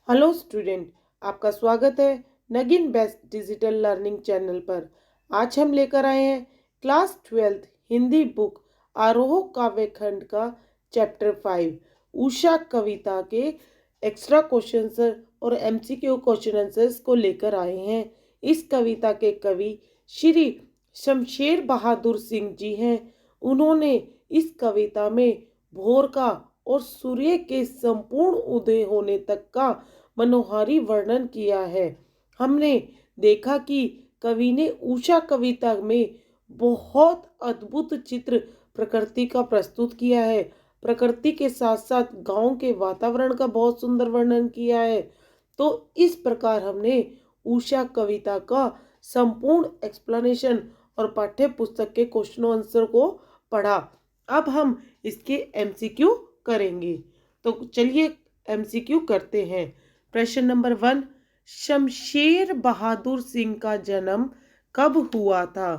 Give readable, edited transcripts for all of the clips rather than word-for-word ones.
Hello student, आपका स्वागत है Nageen best digital learning channel पर। आज हम लेकर आए हैं क्लास 12th हिंदी बुक आरोह काव्य खंड का चैप्टर 5 उषा कविता के एक्स्ट्रा क्वेश्चंस और एमसीक्यू क्वेश्चन आंसर्स को लेकर आए हैं। इस कविता के कवि श्री शमशेर बहादुर सिंह जी हैं। उन्होंने इस कविता में भोर का और सूर्य के संपूर्ण उदय होने तक का मनोहारी वर्णन किया है। हमने देखा कि कवि ने उषा कविता में बहुत अद्भुत चित्र प्रकृति का प्रस्तुत किया है। प्रकृति के साथ साथ गांव के वातावरण का बहुत सुंदर वर्णन किया है। तो इस प्रकार हमने उषा कविता का संपूर्ण एक्सप्लेनेशन और पाठ्य पुस्तक के क्वेश्चन आंसर को पढ़ा। अब हम इसके एमसीक्यू करेंगे। तो चलिए एमसीक्यू करते हैं। प्रश्न नंबर 1, शमशेर बहादुर सिंह का जन्म कब हुआ था?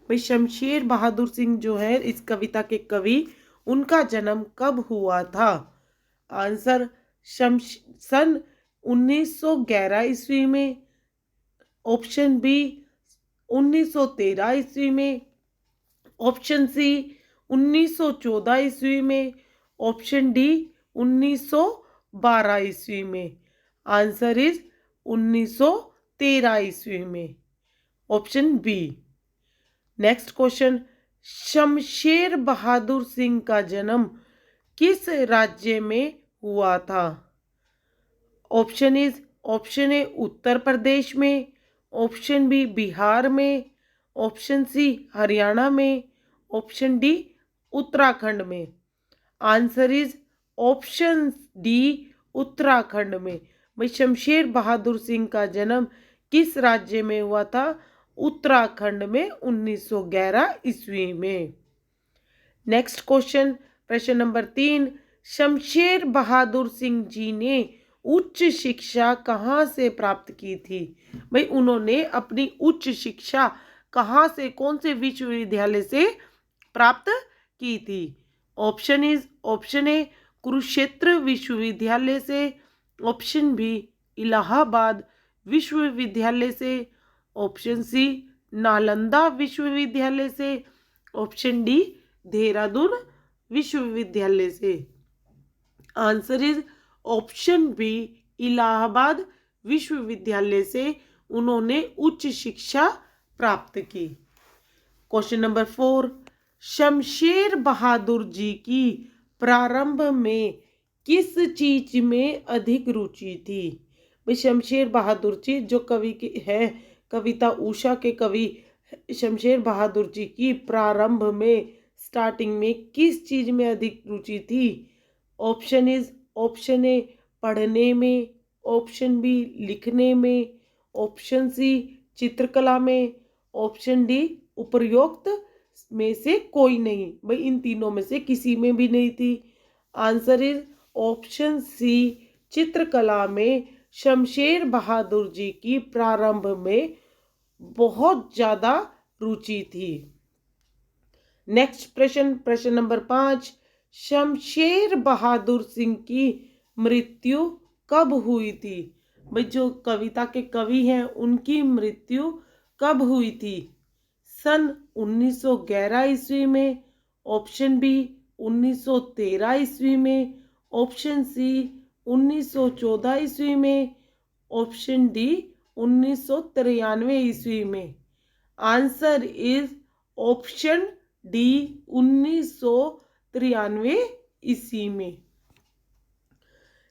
भाई शमशेर बहादुर सिंह जो है इस कविता के कवि, उनका जन्म कब हुआ था? आंसर सन 1911 ईस्वी में, ऑप्शन बी 1913 ईस्वी में, ऑप्शन सी 1914 ईस्वी में, ऑप्शन डी 1912 ईस्वी में। आंसर इज 1913 ईस्वी में, option B. Next question, Shamsher Bahadur Singh का जन्म किस राज्य में हुआ था? ऑप्शन ए उत्तर प्रदेश में, ऑप्शन बी बिहार में, ऑप्शन सी हरियाणा में, ऑप्शन डी उत्तराखंड में। Answer is option D Uttarakhand में। भाई शमशेर बहादुर सिंह का जन्म किस राज्य में हुआ था? उत्तराखंड में 1911 ईस्वी में। नेक्स्ट क्वेश्चन, प्रश्न नंबर 3, शमशेर बहादुर सिंह जी ने उच्च शिक्षा कहाँ से प्राप्त की थी? भाई उन्होंने अपनी उच्च शिक्षा कहाँ से, कौन से विश्वविद्यालय से प्राप्त की थी? ऑप्शन ए कुरुक्षेत्र विश्वविद्यालय से, ऑप्शन बी इलाहाबाद विश्वविद्यालय से, ऑप्शन सी नालंदा विश्वविद्यालय से, ऑप्शन डी देहरादून विश्वविद्यालय से। Answer is option B Allahabad विश्वविद्यालय से उन्होंने उच्च शिक्षा प्राप्त की। क्वेश्चन नंबर 4, शमशेर बहादुर जी की प्रारंभ में किस चीज में अधिक रुचि थी? भाई शमशेर बहादुर जी जो कवि की है, कविता उषा के कवि शमशेर बहादुर जी की प्रारंभ में, स्टार्टिंग में किस चीज में अधिक रुचि थी? ऑप्शन ए पढ़ने में, ऑप्शन बी लिखने में, ऑप्शन सी चित्रकला में, ऑप्शन डी उपरोक्त में से कोई नहीं। भाई इन तीनों में से किसी में भी नहीं थी। आंसर इज ऑप्शन सी चित्रकला में शमशेर बहादुर जी की प्रारंभ में बहुत ज्यादा रुचि थी। नेक्स्ट प्रश्न नंबर 5, शमशेर बहादुर सिंह की मृत्यु कब हुई थी? भाई जो कविता के कवि हैं उनकी मृत्यु कब हुई थी? सन 1911 ईस्वी में, ऑप्शन बी 1913 ईस्वी में, ऑप्शन सी 1914 ईस्वी में, ऑप्शन डी 1993 ईस्वी में। आंसर इज ऑप्शन डी 1993 ईस्वी में।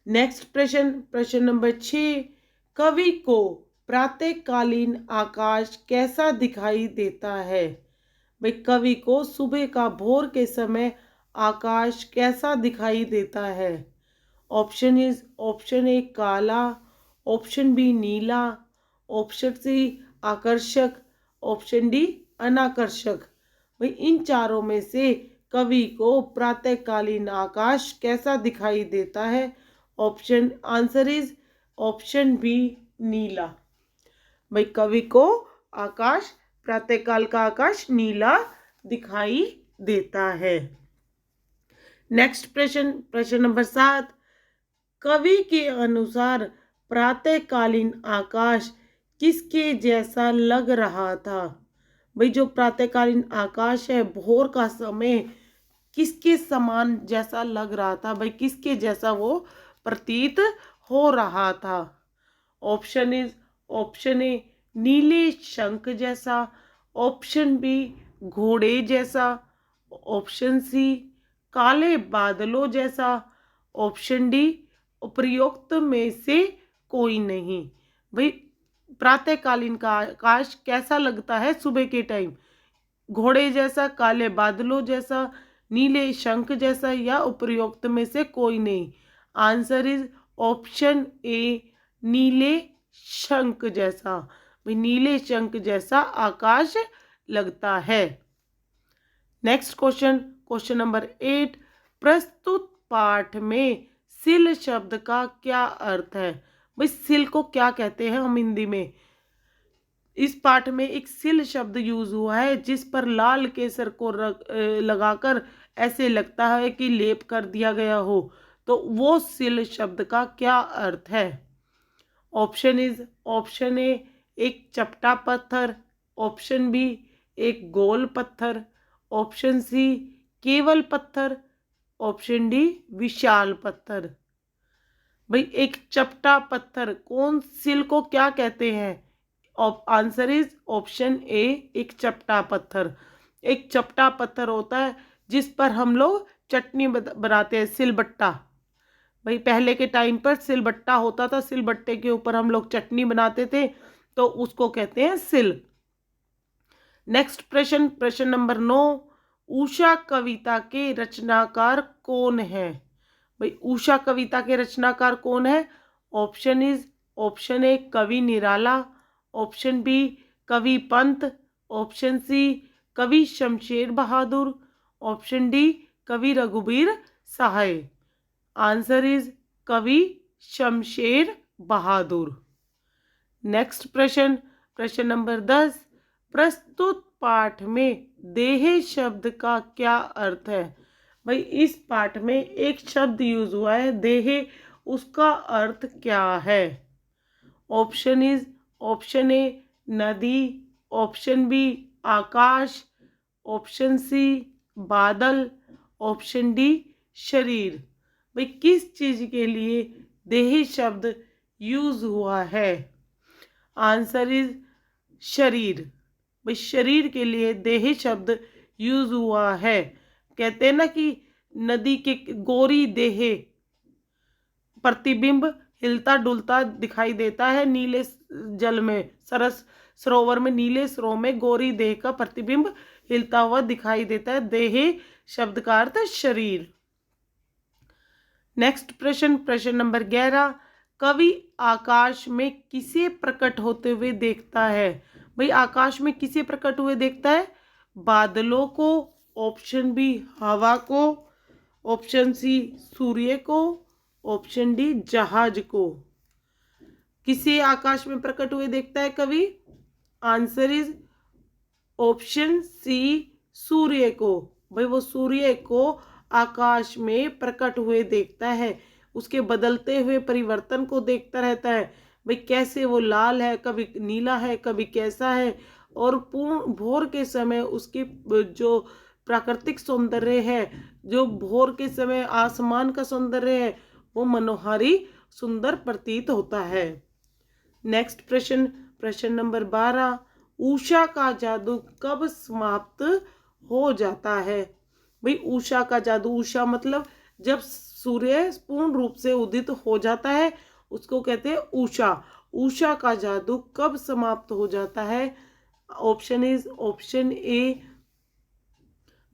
नेक्स्ट प्रश्न नंबर 6, कवि को प्रातःकालीन आकाश कैसा दिखाई देता है? भाई कवि को सुबह का भोर के समय आकाश कैसा दिखाई देता है? ऑप्शन ए काला, ऑप्शन बी नीला, ऑप्शन सी आकर्षक, ऑप्शन डी अनाकर्षक। भाई इन चारों में से कवि को प्रातःकालीन आकाश कैसा दिखाई देता है? आंसर इज ऑप्शन बी नीला। भाई कवि को आकाश, प्रातःकाल का आकाश नीला दिखाई देता है। नेक्स्ट प्रश्न नंबर 7, कवि के अनुसार प्रातःकालीन आकाश किसके जैसा लग रहा था? भाई जो प्रातःकालीन आकाश है, भोर का समय, किसके समान जैसा लग रहा था? भाई किसके जैसा वो प्रतीत हो रहा था? ऑप्शन ए नीले शंख जैसा, ऑप्शन बी घोड़े जैसा, ऑप्शन सी काले बादलों जैसा, ऑप्शन डी उपरोक्त में से कोई नहीं। भाई प्रातःकालीन का आकाश कैसा लगता है सुबह के टाइम? घोड़े जैसा, काले बादलों जैसा, नीले शंख जैसा, या उपरोक्त में से कोई नहीं? आंसर इज ऑप्शन ए नीले शंख जैसा। भाई नीले शंख जैसा आकाश लगता है। नेक्स्ट क्वेश्चन, क्वेश्चन नंबर 8, प्रस्तुत पाठ में सिल शब्द का क्या अर्थ है? भाई सिल को क्या कहते हैं हम हिंदी में? इस पाठ में एक सिल शब्द यूज हुआ है जिस पर लाल केसर को लगाकर ऐसे लगता है कि लेप कर दिया गया हो। तो वो सिल शब्द का क्या अर्थ है? ऑप्शन ए एक चपटा पत्थर, ऑप्शन बी एक गोल पत्थर, ऑप्शन सी केवल पत्थर, ऑप्शन डी विशाल पत्थर। भाई एक चपटा पत्थर, कौन सिल को क्या कहते हैं? आंसर इज ऑप्शन ए एक चपटा पत्थर। एक चपटा पत्थर होता है जिस पर हम लोग चटनी बनाते हैं, सिलबट्टा। भाई पहले के टाइम पर सिलबट्टा होता था, सिलबट्टे के ऊपर हम लोग चटनी बनाते थे, तो उसको कहते हैं सिल। नेक्स्ट प्रश्न, प्रश्न नंबर 9, उषा कविता के रचनाकार कौन है? भाई उषा कविता के रचनाकार कौन है? ऑप्शन ए कवि निराला, ऑप्शन बी कवि पंत, ऑप्शन सी कवि शमशेर बहादुर, ऑप्शन डी कवि रघुबीर सहाय। आंसर इज कवि शमशेर बहादुर। नेक्स्ट प्रश्न, प्रश्न नंबर 10, प्रस्तुत पाठ में देह शब्द का क्या अर्थ है? भाई इस पाठ में एक शब्द यूज हुआ है देह, उसका अर्थ क्या है? ऑप्शन ए नदी, ऑप्शन बी आकाश, ऑप्शन सी बादल, ऑप्शन डी शरीर। भाई किस चीज के लिए देह शब्द यूज हुआ है? आंसर इज शरीर। भाई शरीर के लिए देह शब्द यूज हुआ है। कहते हैं ना कि नदी के गोरी देह, प्रतिबिंब हिलता डुलता दिखाई देता है नीले जल में, सरस सरोवर में, नीले सरोवर में गोरी देह का प्रतिबिंब हिलता हुआ दिखाई देता है। देह शब्द का अर्थ शरीर। नेक्स्ट प्रश्न, प्रश्न नंबर 11, कवि आकाश में किसे प्रकट होते हुए देखता है? भाई आकाश में किसे प्रकट हुए देखता है? बादलों को, ऑप्शन बी हवा को, ऑप्शन सी सूर्य को, ऑप्शन डी जहाज को। किसे आकाश में प्रकट हुए देखता है कवि? आंसर इज ऑप्शन सी सूर्य को। भाई वो सूर्य को आकाश में प्रकट हुए देखता है, उसके बदलते हुए परिवर्तन को देखता रहता है। भाई कैसे वो लाल है, कभी नीला है, कभी कैसा है, और पूर्ण भोर के समय उसकी जो प्राकृतिक सौंदर्य है, जो भोर के समय आसमान का सौंदर्य है, वो मनोहारी सुंदर प्रतीत होता है। नेक्स्ट प्रश्न, प्रश्न नंबर 12, उषा का जादू कब समाप्त हो जाता है? भाई उषा का जादू, उषा मतलब जब सूर्य पूर्ण रूप से उदित हो जाता है उसको कहते हैं उषा। उषा का जादू कब समाप्त हो जाता है? ऑप्शन ए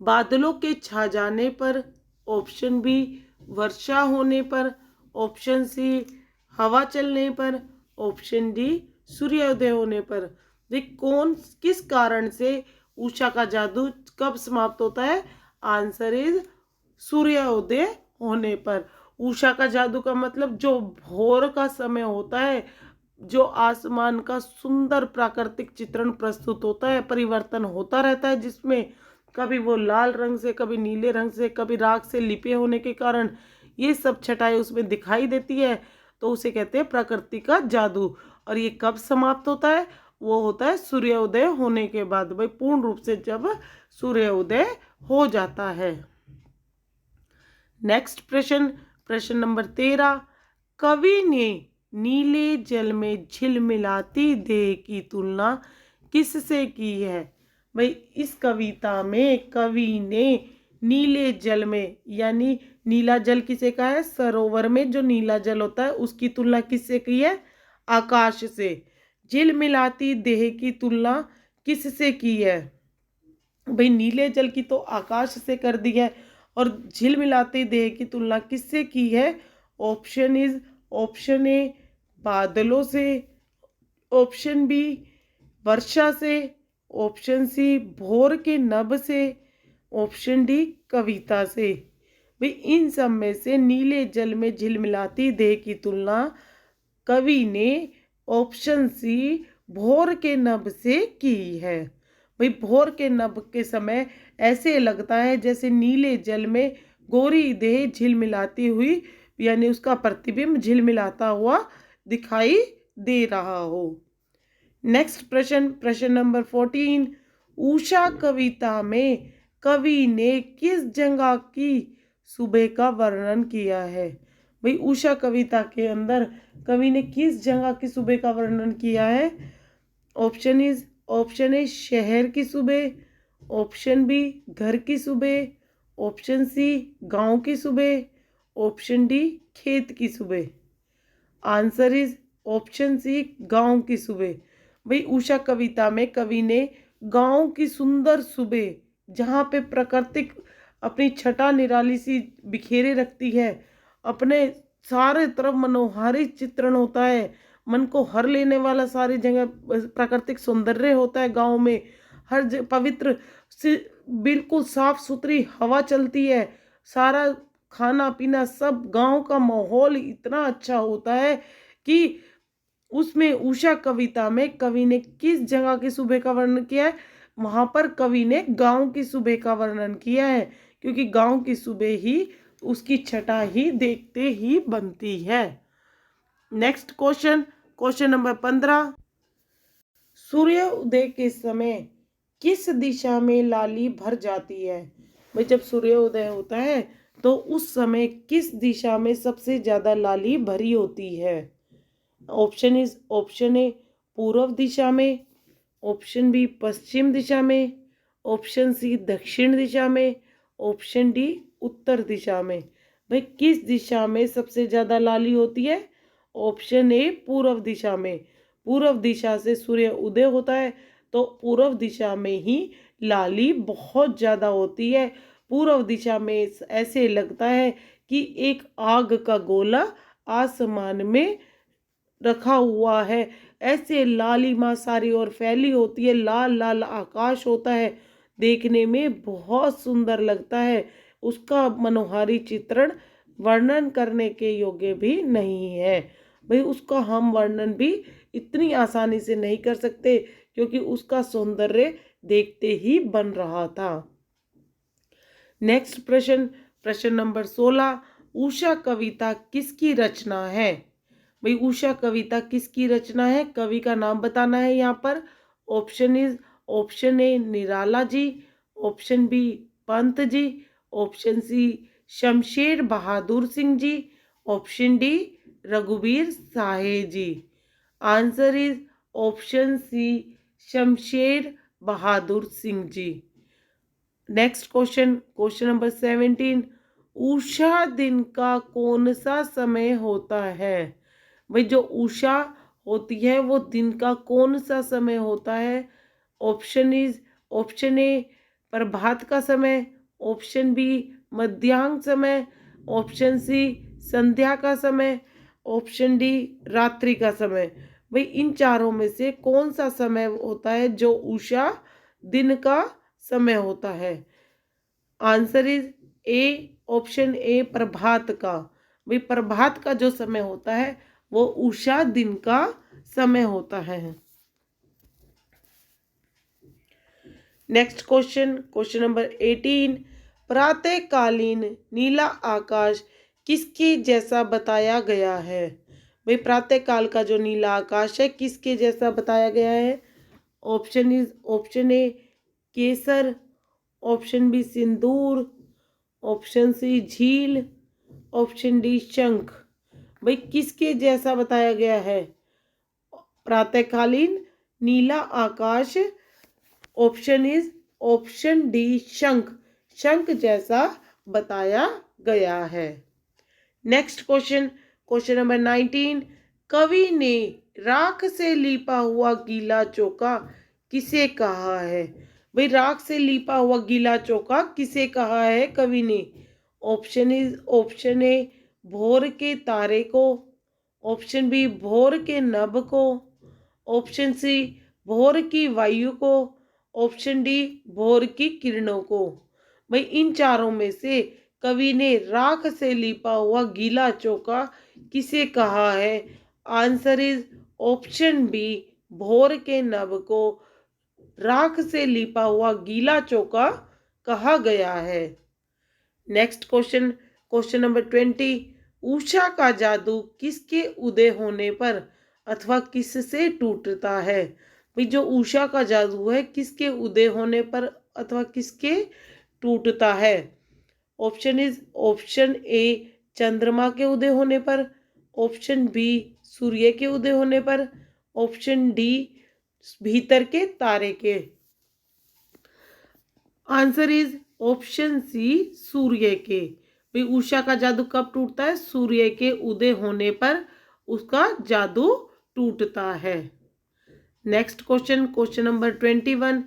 बादलों के छा जाने पर, ऑप्शन बी वर्षा होने पर, ऑप्शन सी हवा चलने पर, ऑप्शन डी सूर्योदय होने पर। देख कौन किस कारण से उषा का जादू कब समाप्त होता है? आंसर इज सूर्योदय होने पर। उषा का जादू का मतलब जो भोर का समय होता है, जो आसमान का सुंदर प्राकृतिक चित्रण प्रस्तुत होता है, परिवर्तन होता रहता है, जिसमें कभी वो लाल रंग से, कभी नीले रंग से, कभी राख से लिपे होने के कारण ये सब छटाई उसमें दिखाई देती है। तो उसे कहते हैं प्रकृति का जादू। और ये कब समाप्त होता है? वो होता है सूर्योदय होने के बाद, भाई पूर्ण रूप से जब सूर्योदय हो जाता है। नेक्स्ट प्रश्न, प्रश्न नंबर 13, कवि ने नीले जल में झिलमिलाती देह की तुलना किससे की है? भाई इस कविता में कवि ने नीले जल में, यानी नीला जल किसे कहा है? सरोवर में जो नीला जल होता है उसकी तुलना किससे की है? आकाश से। झिलमिलाती देह की तुलना किससे की है? भाई नीले जल की तो आकाश से कर दी है, और झिलमिलाती देह की तुलना किससे की है? ऑप्शन ए बादलों से, ऑप्शन बी वर्षा से, ऑप्शन सी भोर के नभ से, ऑप्शन डी कविता से। भाई इन सब में से नीले जल में झिलमिलाती देह की तुलना कवि ने ऑप्शन सी भोर के नभ से की है। भाई भोर के नभ के समय ऐसे लगता है जैसे नीले जल में गोरी देह झिलमिलाती हुई, यानी उसका प्रतिबिंब झिलमिलाता हुआ दिखाई दे रहा हो। नेक्स्ट प्रश्न, प्रश्न नंबर 14, उषा कविता में कवि ने किस जगह की सुबह का वर्णन किया है? भाई उषा कविता के अंदर कवि ने किस जगह की सुबह का वर्णन किया है? ऑप्शन ए शहर की सुबह, ऑप्शन बी घर की सुबह, ऑप्शन सी गांव की सुबह, ऑप्शन डी खेत की सुबह। आंसर इज ऑप्शन सी गांव की सुबह। भाई उषा कविता में कवि ने गांव की सुंदर सुबह, जहाँ पे प्राकृतिक अपनी छटा निराली सी बिखेरे रखती है, अपने सारे तरफ मनोहारी चित्रण होता है, मन को हर लेने वाला सारी जगह प्राकृतिक सौंदर्य होता है गांव में, हर पवित्र से बिल्कुल साफ सुथरी हवा चलती है, सारा खाना पीना सब गांव का माहौल इतना अच्छा होता है कि उसमें उषा कविता में कवि ने किस जगह की सुबह का वर्णन किया है? वहां पर कवि ने गांव की सुबह का वर्णन किया है, क्योंकि गांव की सुबह ही उसकी छटा ही देखते ही बनती है। नेक्स्ट क्वेश्चन, क्वेश्चन नंबर 15, सूर्य उदय के समय किस दिशा में लाली भर जाती है? भाई जब सूर्योदय होता है तो उस समय किस दिशा में सबसे ज्यादा लाली भरी होती है? ऑप्शन ए पूर्व दिशा में, ऑप्शन बी पश्चिम दिशा में, ऑप्शन सी दक्षिण दिशा में, ऑप्शन डी उत्तर दिशा में। भाई किस दिशा में सबसे ज्यादा लाली होती है? ऑप्शन ए पूर्व दिशा में। पूर्व दिशा से सूर्य उदय होता है तो पूर्व दिशा में ही लाली बहुत ज्यादा होती है। पूर्व दिशा में ऐसे लगता है कि एक आग का गोला आसमान में रखा हुआ है, ऐसे लालिमा सारी ओर फैली होती है, लाल लाल आकाश होता है, देखने में बहुत सुंदर लगता है। उसका मनोहारी चित्रण वर्णन करने के योग्य भी नहीं है। भाई उसका हम वर्णन भी इतनी आसानी से नहीं कर सकते, क्योंकि उसका सौंदर्य देखते ही बन रहा था। नेक्स्ट प्रश्न, प्रश्न नंबर 16, उषा कविता किसकी रचना है? भाई उषा कविता किसकी रचना है? कवि का नाम बताना है यहाँ पर। Option A Nirala ji, option B Pant ji, option C Shamsher Bahadur Singh ji, option D रघुवीर Sahay ji. Answer is option C Shamsher Bahadur Singh ji. Next question, question number 17, उषा दिन का कौन सा समय होता है? भाई जो उषा होती है वो दिन का कौन सा समय होता है? ऑप्शन ए प्रभात का समय, ऑप्शन बी मध्याह्न समय, ऑप्शन सी संध्या का समय, ऑप्शन डी रात्रि का समय। भाई इन चारों में से कौन सा समय होता है जो उषा दिन का समय होता है? Answer is A, option A प्रभात का। भाई प्रभात का जो समय होता है वो उषा दिन का समय होता है। नेक्स्ट क्वेश्चन, क्वेश्चन नंबर 18, प्रातःकालीन नीला आकाश किसके जैसा बताया गया है? भाई प्रातःकाल का जो नीला आकाश है किसके जैसा बताया गया है? ऑप्शन ए केसर, ऑप्शन बी सिंदूर, ऑप्शन सी झील, ऑप्शन डी शंख। भाई किसके जैसा बताया गया है? प्रातःकालीन नीला आकाश। ऑप्शन डी शंख, शंख जैसा बताया गया है। Next question number 19। कवि ने राख से लिपा हुआ गीला चौका किसे कहा है? भाई राख से लिपा हुआ गीला चौका किसे कहा है कवि ने? ऑप्शन ए भोर के तारे को, ऑप्शन बी भोर के नभ को, ऑप्शन सी भोर की वायु को, ऑप्शन डी भोर की किरणों को। भाई इन चारों में से कवि ने राख से लिपा हुआ गीला चौका किसे कहा है? आंसर इज ऑप्शन बी भोर के नभ को राख से लिपा हुआ गीला चौका कहा गया है। Next question number 20। उषा का जादू किसके उदय होने पर अथवा किससे टूटता है? भाई जो उषा का जादू है किसके उदय होने पर अथवा किसके टूटता है? ऑप्शन ए चंद्रमा के उदय होने पर, ऑप्शन बी सूर्य के उदय होने पर, ऑप्शन डी भीतर के तारे के। आंसर इज ऑप्शन सी सूर्य के। भाई उषा का जादू कब टूटता है? सूर्य के उदय होने पर उसका जादू टूटता है। Next question number 21।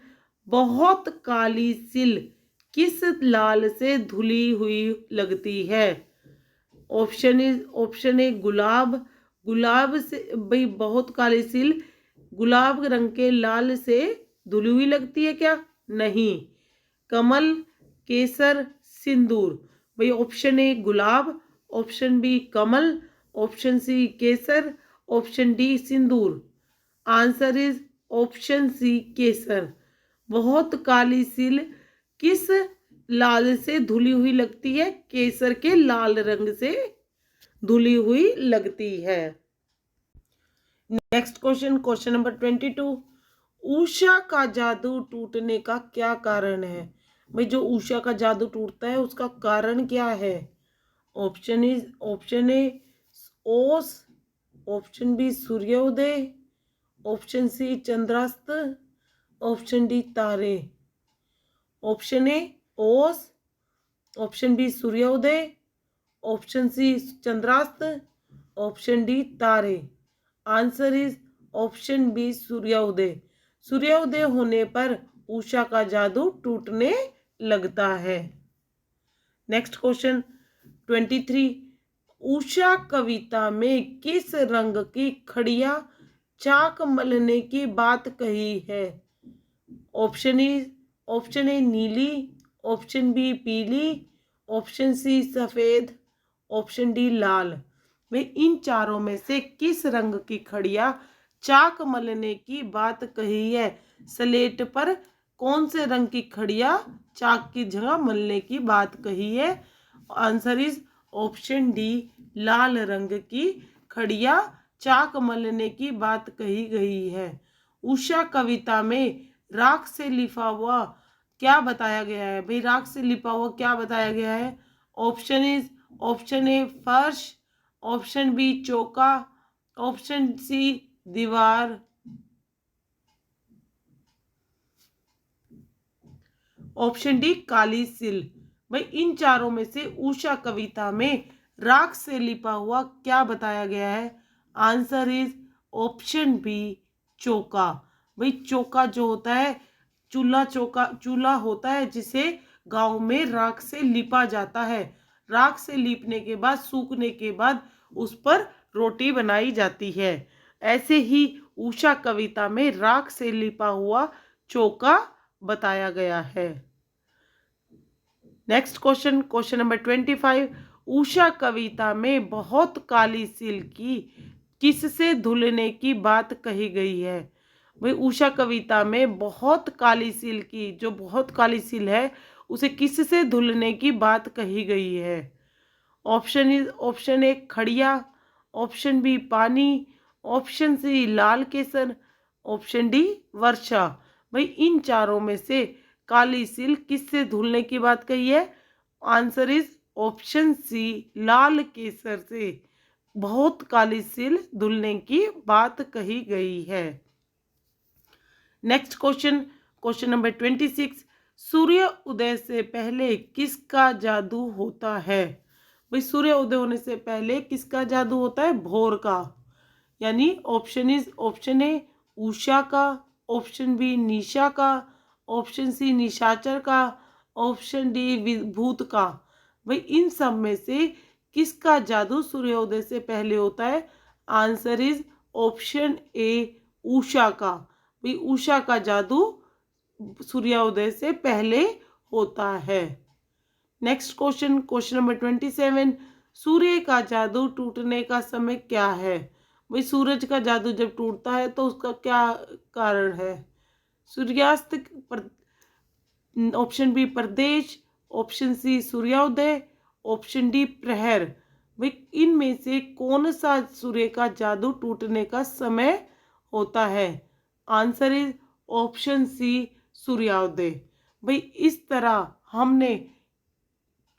बहुत काली सिल किस लाल से धुली हुई लगती है? ऑप्शन ए गुलाब से। भाई बहुत काली सिल गुलाब रंग के लाल से धुली हुई लगती है क्या? नहीं। कमल, केसर, सिंदूर। भाई ऑप्शन ए गुलाब, ऑप्शन बी कमल, ऑप्शन सी केसर, ऑप्शन डी सिंदूर। आंसर इज ऑप्शन सी केसर। बहुत काली सिल किस लाल से धुली हुई लगती है? केसर के लाल रंग से धुली हुई लगती है। Next question number 22। उषा का जादू टूटने का क्या कारण है? भाई जो उषा का जादू टूटता है उसका कारण क्या है? ऑप्शन ए ओस, ऑप्शन बी सूर्योदय, ऑप्शन सी चंद्रास्त, ऑप्शन डी तारे। ऑप्शन ए ओस, ऑप्शन बी सूर्योदय, ऑप्शन सी चंद्रास्त, ऑप्शन डी तारे। आंसर इज ऑप्शन बी सूर्योदय। सूर्योदय होने पर उषा का जादू टूटने लगता है। Next question 23। उषा कविता में किस रंग की खड़िया चाक मलने की बात कही है? ऑप्शन ए नीली, ऑप्शन बी पीली, ऑप्शन सी सफेद, ऑप्शन डी लाल। में इन चारों में से किस रंग की खड़िया चाक मलने की बात कही है? स्लेट पर कौन से रंग की खड़िया चाक की जगह मलने की बात कही है? आंसर इज ऑप्शन डी लाल रंग की खड़िया चाक मलने की बात कही गई है। उषा कविता में राख से लिपा हुआ क्या बताया गया है? भाई राख से लिपा हुआ क्या बताया गया है? ऑप्शन ए फर्श, ऑप्शन बी चौका, ऑप्शन सी दीवार, ऑप्शन डी काली सिल। भाई इन चारों में से उषा कविता में राख से लिपा हुआ क्या बताया गया है? आंसर इज ऑप्शन बी चौका। भाई चौका जो होता है चूल्हा होता है जिसे गांव में राख से लिपा जाता है। राख से लीपने के बाद सूखने के बाद उस पर रोटी बनाई जाती है। ऐसे ही उषा कविता में राख से लिपा हुआ चौका बताया गया है। Next question number 25। उषा कविता में बहुत काली सिल की किससे धुलने की बात कही गई है? भाई उषा कविता में बहुत काली सिल की जो बहुत काली सिल है उसे किससे धुलने की बात कही गई है? ऑप्शन ए खड़िया, ऑप्शन बी पानी, ऑप्शन सी लाल केसर, ऑप्शन डी वर्षा। भाई इन चारों में से काली सिल किससे धुलने की बात कही है? आंसर इज ऑप्शन सी लाल केसर से बहुत काली सिल धुलने की बात कही गई है। नेक्स्ट क्वेश्चन, क्वेश्चन नंबर 26, सूर्य उदय से पहले किसका जादू होता है? भाई सूर्य उदय होने से पहले किसका जादू होता है? भोर का। यानी ऑप्शन ए उषा का, ऑप्शन बी निशा का, ऑप्शन सी निशाचर का, ऑप्शन डी विभूत का। भाई इन सब में से किसका जादू सूर्योदय से पहले होता है? Answer is option A Usha का। भाई उषा का जादू सूर्योदय से पहले होता है। नेक्स्ट क्वेश्चन, क्वेश्चन नंबर 27, सूर्य का जादू टूटने का समय क्या है? भाई सूरज का जादू जब टूटता है तो उसका क्या कारण है? सूर्यास्त, ऑप्शन बी प्रदेश, ऑप्शन सी सूर्योदय, ऑप्शन डी प्रहर। भाई इनमें से कौन सा सूर्य का जादू टूटने का समय होता है? आंसर इज ऑप्शन सी सूर्योदय। भाई इस तरह हमने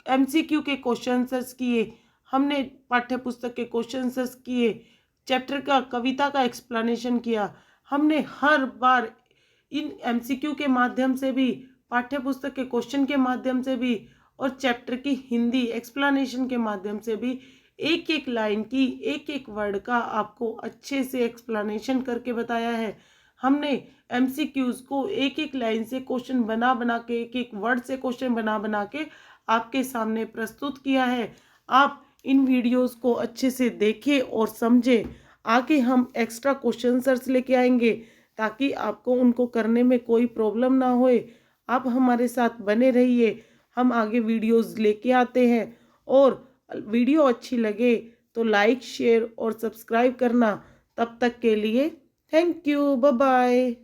एमसीक्यू के क्वेश्चन आंसर्स किए, हमने पाठ्य पुस्तक के क्वेश्चन आंसर्स किए, चैप्टर का कविता का एक्सप्लेनेशन किया। हमने हर बार इन एमसीक्यू के माध्यम से भी, पाठ्य पुस्तक के क्वेश्चन के माध्यम से भी और चैप्टर की हिंदी एक्सप्लेनेशन के माध्यम से भी एक एक लाइन की, एक एक वर्ड का आपको अच्छे से एक्सप्लेनेशन करके बताया है। हमने एमसीक्यूज को एक एक लाइन से क्वेश्चन बना बना के, एक एक वर्ड से क्वेश्चन बना बना के आपके सामने प्रस्तुत किया है। आप इन वीडियोस को अच्छे से देखें और समझें। आगे हम एक्स्ट्रा क्वेश्चन आंसर्स लेके आएंगे ताकि आपको उनको करने में कोई प्रॉब्लम ना होए। आप हमारे साथ बने रहिए, हम आगे वीडियोस लेके आते हैं। और वीडियो अच्छी लगे तो लाइक, शेयर और सब्सक्राइब करना। तब तक के लिए थैंक यू, बाय बाय।